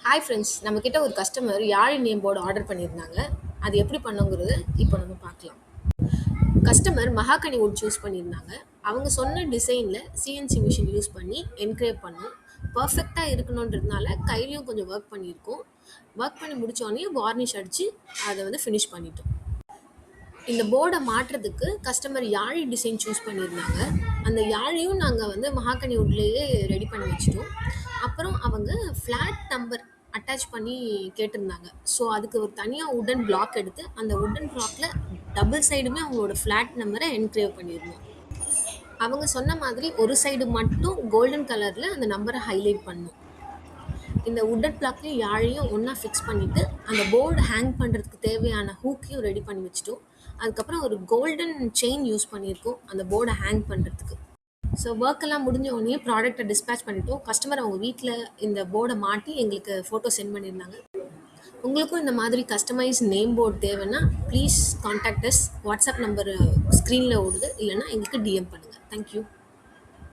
Hi friends, நம்மக்கிட்ட ஒரு customer யாழி நேம் போர்டு ஆர்டர் பண்ணியிருந்தாங்க. அது எப்படி பண்ணுங்கிறது இப்போ நம்ம பார்க்கலாம். கஸ்டமர் மகாகனி வுட் சூஸ் பண்ணியிருந்தாங்க. அவங்க சொன்ன டிசைனில் சிஎன்சி மிஷின் யூஸ் பண்ணி என்கிரேவ் பண்ணோம். பர்ஃபெக்டாக இருக்கணுன்றதுனால கையிலையும் கொஞ்சம் ஒர்க் பண்ணியிருக்கோம். ஒர்க் பண்ணி முடித்தோடனே வார்னிஷ் அடித்து அதை ஃபினிஷ் பண்ணிட்டோம். இந்த போர்டை மாற்றுறதுக்கு கஸ்டமர் யாழி டிசைன் சூஸ் பண்ணியிருந்தாங்க. அந்த யாழியும் நாங்கள் மகாகனி வுட்லேயே ரெடி பண்ணி வச்சுட்டோம். அப்புறம் அவங்க ஃப்ளாட் நம்பர் அட்டாச் பண்ணி கேட்டிருந்தாங்க. ஸோ அதுக்கு ஒரு தனியாக உடன் பிளாக் எடுத்து அந்த உடன் பிளாக்கில் டபுள் சைடுமே அவங்களோட ஃப்ளாட் நம்பரை என்கிரேவ் பண்ணியிருந்தோம். அவங்க சொன்ன மாதிரி ஒரு சைடு மட்டும் கோல்டன் கலரில் அந்த நம்பரை ஹைலைட் பண்ணோம். இந்த உடன் பிளாக்லையும் யாழையும் ஒன்றா ஃபிக்ஸ் பண்ணிவிட்டு அந்த போர்டு ஹேங் பண்ணுறதுக்கு தேவையான ஹூக்கையும் ரெடி பண்ணி வச்சுட்டோம். அதுக்கப்புறம் ஒரு கோல்டன் செயின் யூஸ் பண்ணியிருக்கோம் அந்த போர்டை ஹேங் பண்ணுறதுக்கு. ஸோ ஒர்க்கெல்லாம் முடிஞ்ச உடனே ப்ராடக்ட்டை டிஸ்பேச் பண்ணிட்டோம். கஸ்டமர் அவங்க வீட்டில் இந்த போர்டை மாட்டி எங்களுக்கு ஃபோட்டோ சென்ட் பண்ணியிருந்தாங்க. உங்களுக்கும் இந்த மாதிரி கஸ்டமைஸ் நேம் போர்டு தேவைன்னா please contact as. WhatsApp number ஸ்க்ரீனில் ஓடுது, இல்லைன்னா எங்களுக்கு டிஎம் பண்ணுங்கள். தேங்க்யூ.